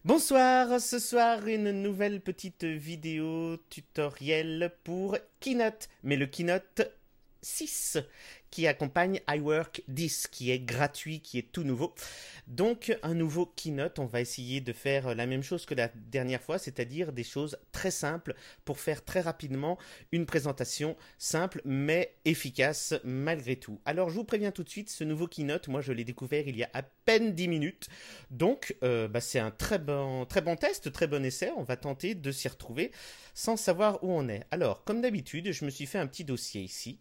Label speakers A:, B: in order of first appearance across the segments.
A: Bonsoir, ce soir une nouvelle petite vidéo tutoriel pour Keynote, mais le Keynote 6 qui accompagne iWork 10, qui est gratuit, qui est tout nouveau. Donc un nouveau Keynote, on va essayer de faire la même chose que la dernière fois, c'est-à-dire des choses très simples pour faire très rapidement une présentation simple mais efficace malgré tout. Alors je vous préviens tout de suite, ce nouveau Keynote, moi je l'ai découvert il y a à peine 10 minutes, donc c'est un très bon test, très bon essai, on va tenter de s'y retrouver sans savoir où on est. Alors comme d'habitude, je me suis fait un petit dossier ici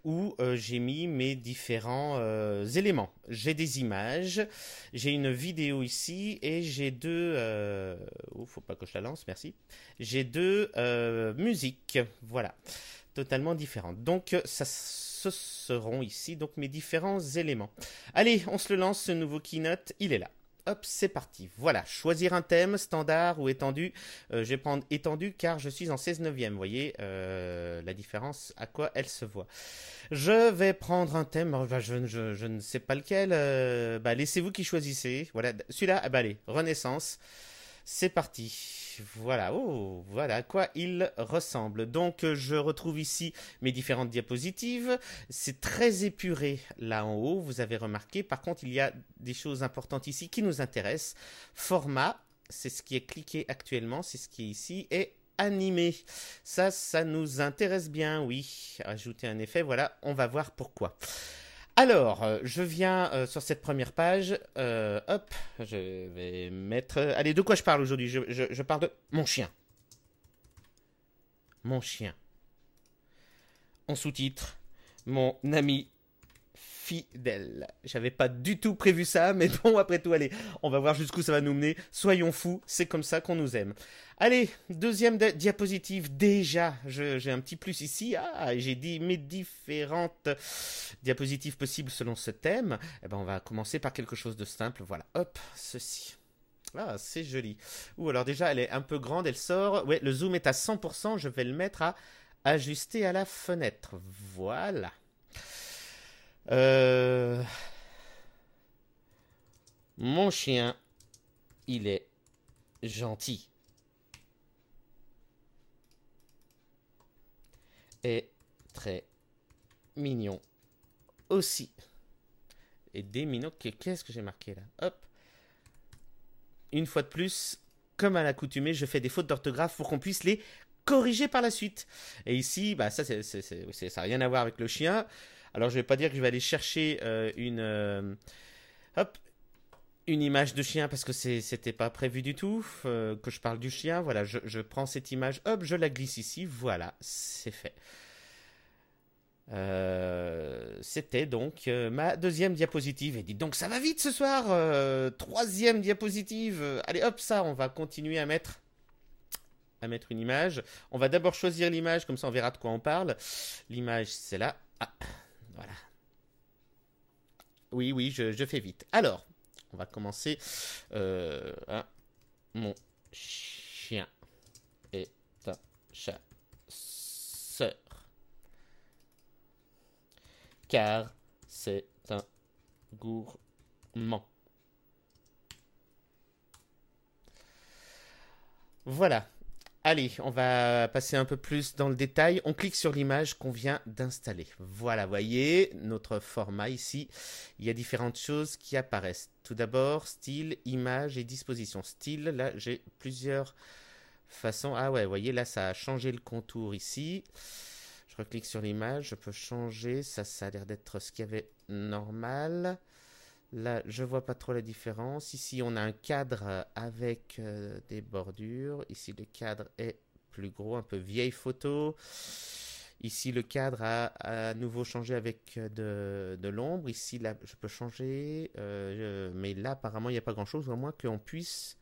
A: où j'ai mis mes différents éléments. J'ai des images, j'ai une vidéo ici et j'ai deux... Oh, faut pas que je la lance, merci. J'ai deux musiques, voilà, totalement différentes. Donc ce seront ici donc mes différents éléments. Allez, on se le lance, ce nouveau Keynote, il est là. Hop, c'est parti. Voilà, choisir un thème, standard ou étendu. Je vais prendre étendu car je suis en 16 neuvième. Vous voyez la différence, à quoi elle se voit. Je vais prendre un thème, je ne sais pas lequel. Laissez-vous qui choisissez. Voilà, celui-là, allez, Renaissance. C'est parti. Voilà, oh, voilà à quoi il ressemble. Donc, je retrouve ici mes différentes diapositives. C'est très épuré là en haut, vous avez remarqué. Par contre, il y a des choses importantes ici qui nous intéressent. Format, c'est ce qui est cliqué actuellement, c'est ce qui est ici. Et animé, ça nous intéresse bien, oui. Ajouter un effet, voilà, on va voir pourquoi. Alors, je viens sur cette première page. Hop, je vais mettre... Allez, de quoi je parle aujourd'hui? Je parle de mon chien. Mon chien. En sous-titre, mon ami fidèle. J'avais pas du tout prévu ça, mais bon, après tout, allez, on va voir jusqu'où ça va nous mener. Soyons fous, c'est comme ça qu'on nous aime. Allez, deuxième diapositive. Déjà, j'ai un petit plus ici. Ah, j'ai dit mes différentes diapositives possibles selon ce thème. Eh ben, on va commencer par quelque chose de simple. Voilà, hop, ceci. Ah, c'est joli. Ou alors déjà, elle est un peu grande, elle sort. Ouais, le zoom est à 100%. Je vais le mettre à ajuster à la fenêtre. Voilà. Euh, Mon chien, il est gentil. Et très mignon aussi. Et des minots, qu'est-ce que j'ai marqué là? Hop. Une fois de plus, comme à l'accoutumée, je fais des fautes d'orthographe pour qu'on puisse les corriger par la suite. Et ici, ça n'a rien à voir avec le chien. Alors je vais pas dire que je vais aller chercher hop, une image de chien parce que c'était pas prévu du tout que je parle du chien. Voilà, je prends cette image, hop, je la glisse ici. Voilà, c'est fait. C'était donc ma deuxième diapositive. Et dites donc, ça va vite ce soir. Troisième diapositive. Allez, hop, ça, on va continuer à mettre une image. On va d'abord choisir l'image, comme ça on verra de quoi on parle. L'image, c'est là. Ah, voilà. Oui, je fais vite. Alors, on va commencer. Mon chien est un chasseur. Car c'est un gourmand. Voilà. Allez, on va passer un peu plus dans le détail. On clique sur l'image qu'on vient d'installer. Voilà, voyez, notre format ici. Il y a différentes choses qui apparaissent. Tout d'abord, style, image et disposition. Style, là, j'ai plusieurs façons. Ah ouais, voyez, là, ça a changé le contour ici. Je reclique sur l'image, je peux changer. Ça a l'air d'être ce qu'il y avait normal. Là, je vois pas trop la différence. Ici, on a un cadre avec des bordures. Ici, le cadre est plus gros, un peu vieille photo. Ici, le cadre a à nouveau changé avec de l'ombre. Ici, là, je peux changer. Mais là, apparemment, il n'y a pas grand-chose, à moins qu'on puisse...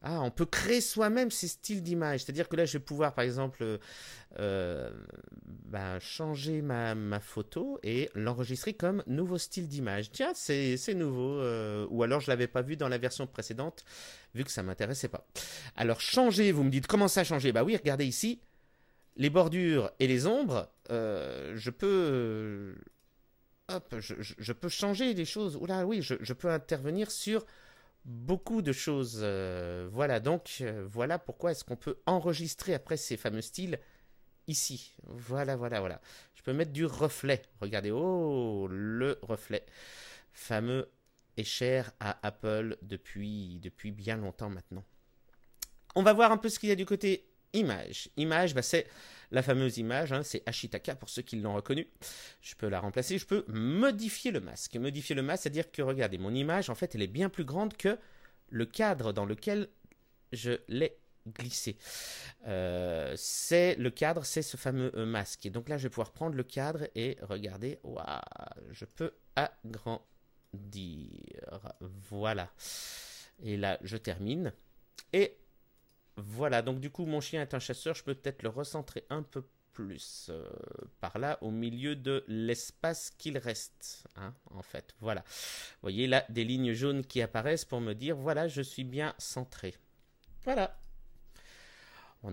A: Ah, on peut créer soi-même ces styles d'image. C'est-à-dire que là, je vais pouvoir, par exemple, changer ma photo et l'enregistrer comme nouveau style d'image. Tiens, c'est nouveau. Ou alors, je l'avais pas vu dans la version précédente, vu que ça m'intéressait pas. Alors, changer, vous me dites, comment ça changer? Bah oui, regardez ici, les bordures et les ombres, je peux changer les choses. Oula, oui, je peux intervenir sur beaucoup de choses. Voilà, donc, voilà pourquoi est-ce qu'on peut enregistrer après ces fameux styles ici. Voilà, voilà, voilà. Je peux mettre du reflet. Regardez, oh, le reflet. Fameux et cher à Apple depuis bien longtemps maintenant. On va voir un peu ce qu'il y a du côté image. Image, bah, c'est la fameuse image, hein, c'est Ashitaka pour ceux qui l'ont reconnu. Je peux la remplacer, je peux modifier le masque. Modifier le masque, c'est-à-dire que, regardez, mon image, en fait, elle est bien plus grande que le cadre dans lequel je l'ai glissé. C'est le cadre, c'est ce fameux masque. Et donc là, je vais pouvoir prendre le cadre et regarder, waouh, je peux agrandir. Voilà. Et là, je termine. Et voilà, donc du coup, mon chien est un chasseur. Je peux peut-être le recentrer un peu plus par là, au milieu de l'espace qu'il reste. Hein, en fait, voilà. Vous voyez là, des lignes jaunes qui apparaissent pour me dire, voilà, je suis bien centré. Voilà. On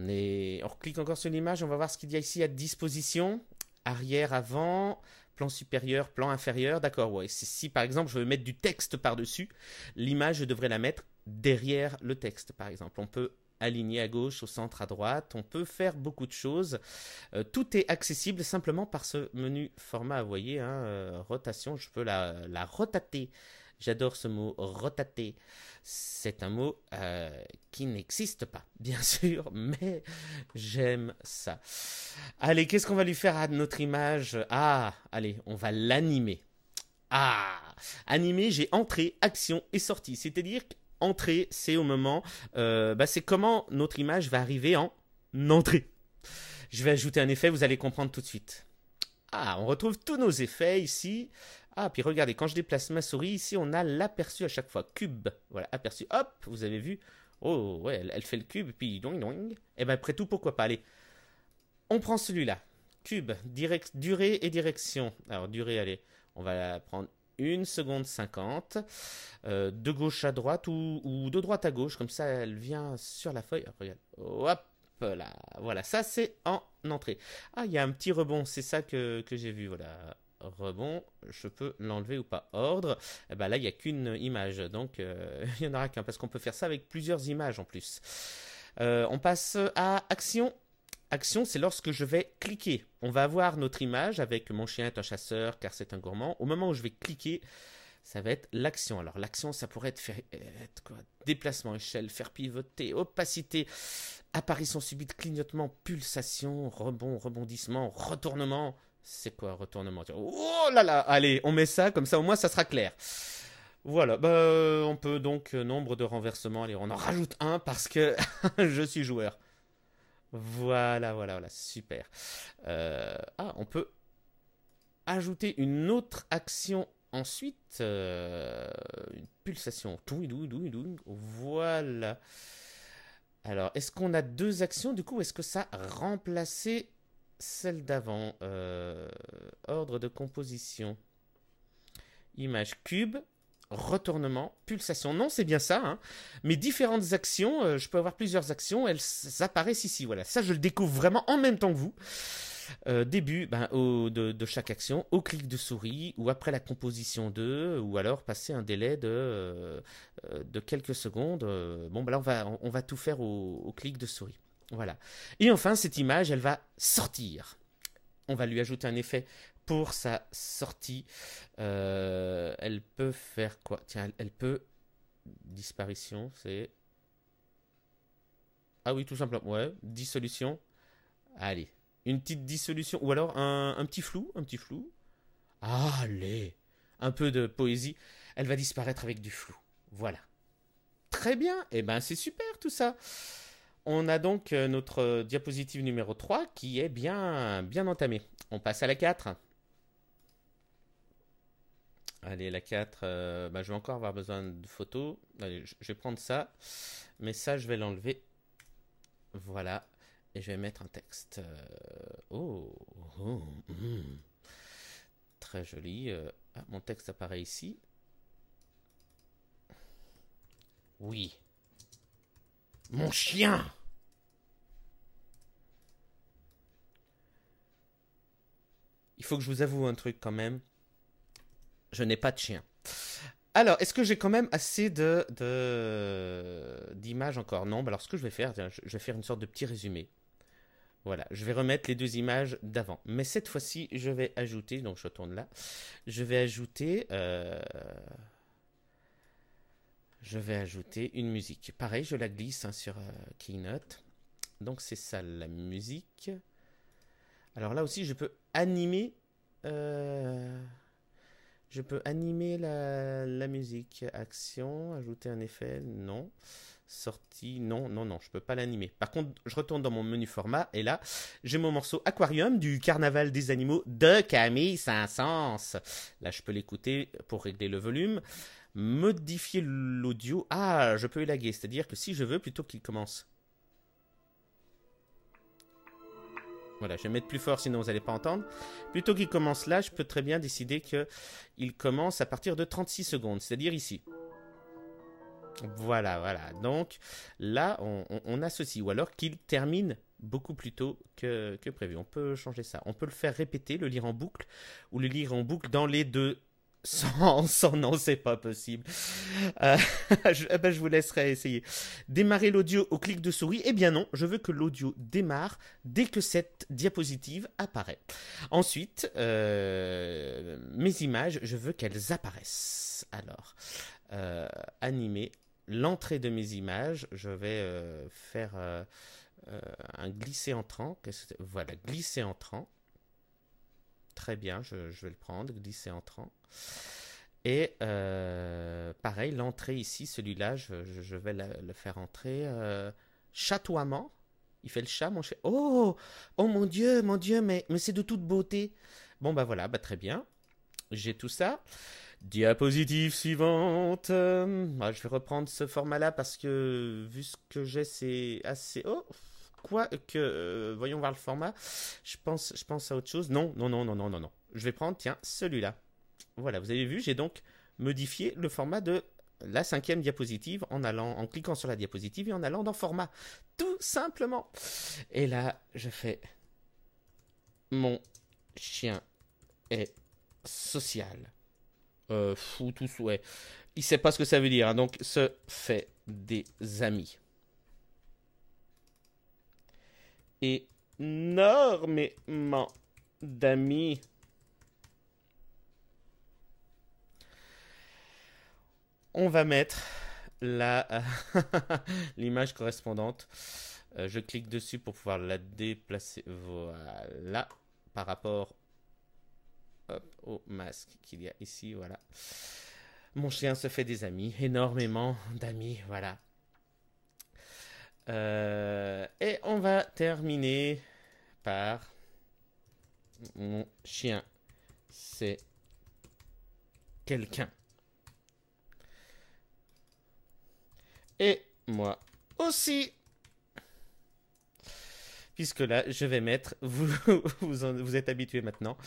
A: reclique encore sur l'image, on va voir ce qu'il y a ici à disposition. Arrière, avant, plan supérieur, plan inférieur. D'accord, ouais. Si par exemple je veux mettre du texte par-dessus, l'image, je devrais la mettre derrière le texte, par exemple. On peut aligner à gauche, au centre, à droite. On peut faire beaucoup de choses. Tout est accessible simplement par ce menu format. Vous voyez, hein, rotation, je peux la rotater. J'adore ce mot, rotater. C'est un mot qui n'existe pas, bien sûr, mais j'aime ça. Allez, qu'est-ce qu'on va lui faire à notre image? Ah, allez, on va l'animer. Ah, animer, j'ai entrée, action et sortie. C'est-à-dire qu'entrée, c'est au moment, c'est comment notre image va arriver en entrée. Je vais ajouter un effet, vous allez comprendre tout de suite. Ah, on retrouve tous nos effets ici. Ah, puis regardez, quand je déplace ma souris, ici, on a l'aperçu à chaque fois. Cube. Voilà, aperçu. Hop, vous avez vu. Oh, ouais, elle fait le cube, puis doing, doing. Et bien, après tout, pourquoi pas. Allez, on prend celui-là. Cube, durée et direction. Alors, durée, allez, on va la prendre 1 seconde 50. De gauche à droite ou de droite à gauche. Comme ça, elle vient sur la feuille. Hop, regarde. Hop. Là, voilà, ça c'est en entrée. Ah, il y a un petit rebond, c'est ça que j'ai vu, voilà. Rebond, je peux l'enlever ou pas. Ordre, eh ben là il n'y a qu'une image, donc il n'y en aura qu'un, parce qu'on peut faire ça avec plusieurs images en plus. On passe à action. Action, c'est lorsque je vais cliquer. On va avoir notre image avec mon chien est un chasseur car c'est un gourmand. Au moment où je vais cliquer, ça va être l'action. Alors l'action, ça pourrait être quoi? Déplacement, échelle, faire pivoter, opacité, apparition subite, clignotement, pulsation, rebond, rebondissement, retournement. C'est quoi retournement? Oh là là, allez, on met ça, comme ça au moins ça sera clair. Voilà, on peut donc nombre de renversements. Allez, on en rajoute un parce que je suis joueur. Voilà, voilà, voilà, super. On peut ajouter une autre action ensuite. Une pulsation. Voilà. Alors, est-ce qu'on a deux actions du coup? Est-ce que ça a remplacé celle d'avant? Ordre de composition. Image cube. Retournement, pulsation. Non, c'est bien ça. Hein. Mes différentes actions, je peux avoir plusieurs actions, elles apparaissent ici. Voilà, ça je le découvre vraiment en même temps que vous. Début de chaque action, au clic de souris, ou après la composition 2, ou alors passer un délai de quelques secondes. Là on va tout faire au clic de souris. Voilà. Et enfin, cette image, elle va sortir. On va lui ajouter un effet pour sa sortie. Elle peut faire quoi? Tiens, elle peut... Disparition, c'est... Ah oui, tout simplement. Ouais, dissolution. Allez, une petite dissolution. Ou alors un petit flou. Un petit flou. Allez, un peu de poésie. Elle va disparaître avec du flou. Voilà. Très bien. Eh ben, c'est super tout ça. On a donc notre diapositive numéro 3 qui est bien entamée. On passe à la 4. Allez, la 4, je vais encore avoir besoin de photos. Allez, je vais prendre ça. Mais ça, je vais l'enlever. Voilà. Et je vais mettre un texte. Très joli. Mon texte apparaît ici. Oui. Mon chien! Il faut que je vous avoue un truc quand même. Je n'ai pas de chien. Alors, est-ce que j'ai quand même assez d'images encore? Non, bah alors ce que je vais faire, tiens, je vais faire une sorte de petit résumé. Voilà, je vais remettre les deux images d'avant. Mais cette fois-ci, je vais ajouter, donc je retourne là, je vais ajouter, une musique. Pareil, je la glisse hein, sur Keynote. Donc c'est ça la musique. Alors là aussi, euh, je peux animer la musique. Action, ajouter un effet, non. Sortie, non, non, non, je peux pas l'animer. Par contre, je retourne dans mon menu format et là, j'ai mon morceau Aquarium du Carnaval des animaux de Camille Saint-Saëns. Là, je peux l'écouter pour régler le volume. Modifier l'audio. Ah, je peux élaguer, c'est-à-dire que si je veux, plutôt qu'il commence. Voilà, je vais mettre plus fort, sinon vous n'allez pas entendre. Plutôt qu'il commence là, je peux très bien décider qu'il commence à partir de 36 secondes, c'est-à-dire ici. Voilà, voilà. Donc là, on a ceci. Ou alors qu'il termine beaucoup plus tôt que prévu. On peut changer ça. On peut le faire répéter, le lire en boucle, ou le lire en boucle dans les deux sens. Non, c'est pas possible. Euh, je vous laisserai essayer. Démarrer l'audio au clic de souris. Eh bien non, je veux que l'audio démarre dès que cette diapositive apparaît. Ensuite, mes images, je veux qu'elles apparaissent. Alors, animer l'entrée de mes images, je vais faire un glisser entrant. Voilà, glisser entrant. Très bien, je vais le prendre, glisser entrant. Et pareil, l'entrée ici, celui-là, je vais le faire entrer. Chatoiement. Il fait le chat, mon chat. Oh, oh mon Dieu, mais c'est de toute beauté. Bon, bah voilà, bah très bien. J'ai tout ça. Diapositive suivante. Je vais reprendre ce format-là parce que vu ce que j'ai, c'est assez. Oh, quoi que. Voyons voir le format. Je pense à autre chose. Non, non, non, non, non, non, non. Je vais prendre, tiens, celui-là. Voilà, vous avez vu, j'ai donc modifié le format de la 5e diapositive en cliquant sur la diapositive et en allant dans format. Tout simplement. Et là, je fais mon chien est social. Fou tout souhait. Il sait pas ce que ça veut dire, hein, donc se fait des amis. Énormément d'amis. On va mettre l'image correspondante. Je clique dessus pour pouvoir la déplacer. Voilà. Par rapport au masque qu'il y a ici. Voilà. Mon chien se fait des amis. Énormément d'amis. Voilà. Et on va terminer par mon chien. C'est quelqu'un. Et moi aussi. Puisque là, je vais mettre, vous êtes habitués maintenant,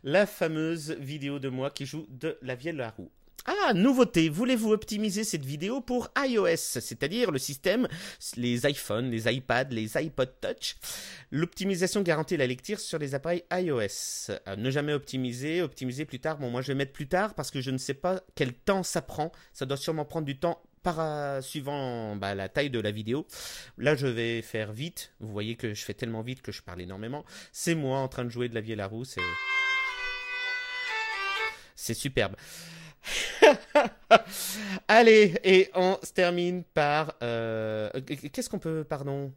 A: la fameuse vidéo de moi qui joue de la vielle à roue. Ah, nouveauté, voulez-vous optimiser cette vidéo pour iOS, c'est-à-dire le système, les iPhones, les iPads, les iPod Touch. L'optimisation garantit la lecture sur les appareils iOS. Ne jamais optimiser plus tard. Bon, moi je vais mettre plus tard parce que je ne sais pas quel temps ça prend. Ça doit sûrement prendre du temps suivant la taille de la vidéo. Là, je vais faire vite. Vous voyez que je fais tellement vite que je parle énormément. C'est moi en train de jouer de la vielle à roue. C'est superbe. Allez, et on se termine par... qu'est-ce qu'on peut... Pardon.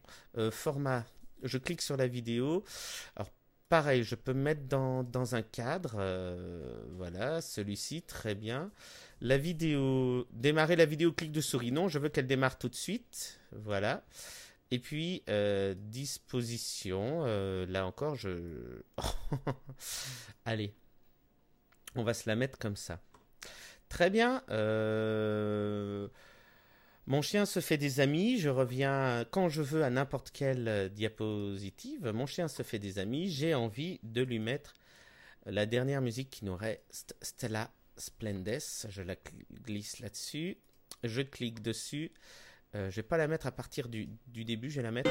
A: Format. Je clique sur la vidéo. Alors, pareil, je peux mettre dans un cadre. Voilà, celui-ci, très bien. La vidéo... Démarrer la vidéo, clic de souris. Non, je veux qu'elle démarre tout de suite. Voilà. Et puis, disposition. Là encore, Allez. On va se la mettre comme ça. Très bien. Mon chien se fait des amis. Je reviens quand je veux à n'importe quelle diapositive. Mon chien se fait des amis. J'ai envie de lui mettre la dernière musique qui nous reste. Stella Splendes. Je la glisse là-dessus. Je clique dessus. Je vais pas la mettre à partir du début. Je vais la mettre...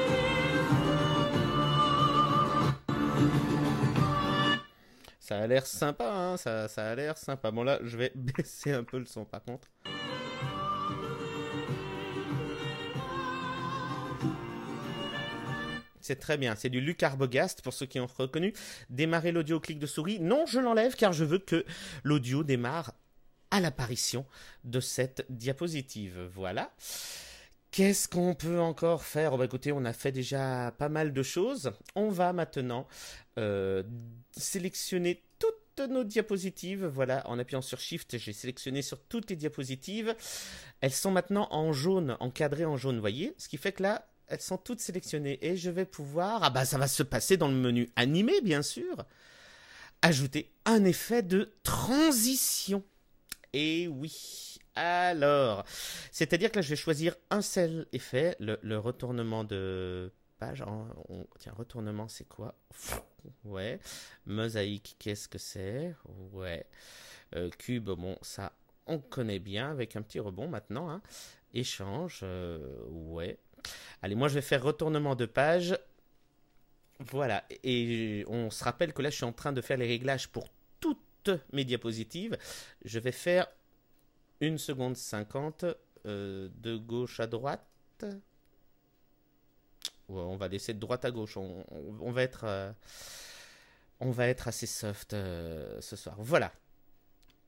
A: Ça a l'air sympa, hein, ça a l'air sympa. Bon là, je vais baisser un peu le son par contre. C'est très bien, c'est du Luc Arbogast pour ceux qui ont reconnu. Démarrer l'audio au clic de souris. Non, je l'enlève car je veux que l'audio démarre à l'apparition de cette diapositive. Voilà. Qu'est-ce qu'on peut encore faire? Oh bah écoutez, on a fait déjà pas mal de choses. On va maintenant sélectionner toutes nos diapositives. Voilà, en appuyant sur Shift, j'ai sélectionné sur toutes les diapositives. Elles sont maintenant en jaune, encadrées en jaune, vous voyez? Ce qui fait que là, elles sont toutes sélectionnées. Et je vais pouvoir... Ah bah ça va se passer dans le menu animé, bien sûr. Ajouter un effet de transition. Et oui... Alors, c'est-à-dire que là, je vais choisir un seul effet, le retournement de page. Tiens, retournement, c'est quoi? Ouais. Mosaïque, qu'est-ce que c'est? Ouais. Cube, bon, ça, on connaît bien avec un petit rebond maintenant. Hein. Échange, ouais. Allez, moi, je vais faire retournement de page. Voilà. Et on se rappelle que là, je suis en train de faire les réglages pour toutes mes diapositives. Je vais faire 1 seconde 50 de gauche à droite. Ouais, on va laisser de droite à gauche. On va être assez soft ce soir. Voilà.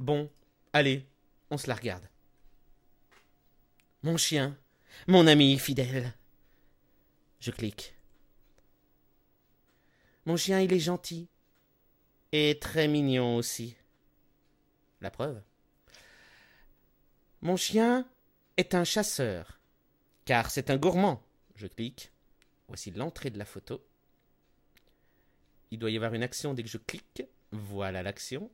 A: Bon, allez, on se la regarde. Mon chien, mon ami fidèle. Je clique. Mon chien, il est gentil. Et très mignon aussi. La preuve. Mon chien est un chasseur, car c'est un gourmand. Je clique. Voici l'entrée de la photo. Il doit y avoir une action dès que je clique. Voilà l'action.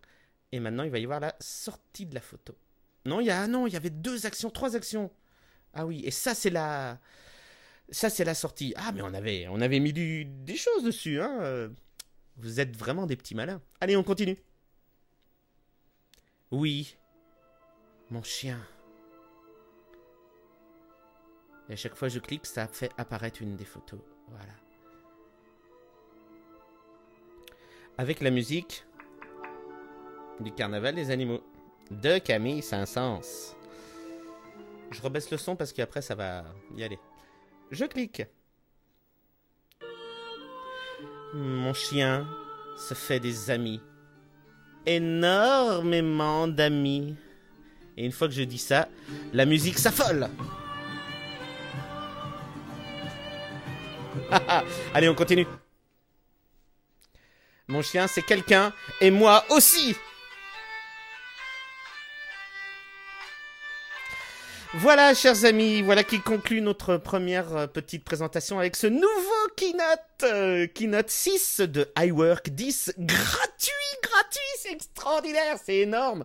A: Et maintenant, il va y avoir la sortie de la photo. Non, il y avait 2 actions, 3 actions. Ah oui, et ça, c'est la sortie. Ah, mais on avait mis des choses dessus. Hein. Vous êtes vraiment des petits malins. Allez, on continue. Oui, mon chien. Et à chaque fois que je clique, ça fait apparaître une des photos. Voilà. Avec la musique du Carnaval des animaux de Camille Saint-Saëns. Je rebaisse le son parce qu'après ça va y aller. Je clique. Mon chien se fait des amis. Énormément d'amis. Et une fois que je dis ça, la musique s'affole. Allez, on continue. Mon chien, c'est quelqu'un, et moi aussi. Voilà, chers amis, voilà qui conclut notre première petite présentation avec ce nouveau Keynote, Keynote 6 de iWork 10, gratuit, c'est extraordinaire, c'est énorme.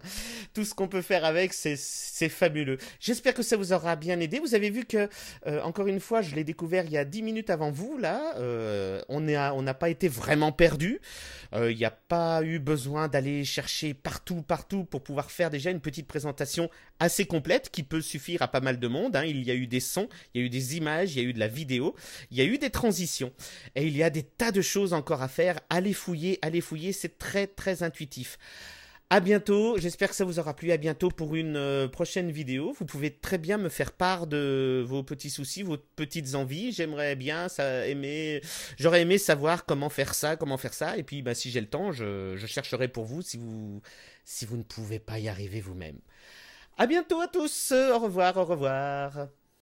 A: Tout ce qu'on peut faire avec, c'est fabuleux. J'espère que ça vous aura bien aidé. Vous avez vu que, encore une fois, je l'ai découvert il y a 10 minutes avant vous, là. On n'a pas été vraiment perdu. Il n'y a pas eu besoin d'aller chercher partout pour pouvoir faire déjà une petite présentation assez complète qui peut suffire à pas mal de monde. Hein. Il y a eu des sons, il y a eu des images, il y a eu de la vidéo, il y a eu des transitions. Et il y a des tas de choses encore à faire. Allez fouiller, c'est très très intuitif. À bientôt, j'espère que ça vous aura plu. À bientôt pour une prochaine vidéo. Vous pouvez très bien me faire part de vos petits soucis, vos petites envies. J'aimerais bien j'aurais aimé savoir comment faire ça. Et puis bah, si j'ai le temps, je chercherai pour vous si vous ne pouvez pas y arriver vous-même. À bientôt à tous, au revoir.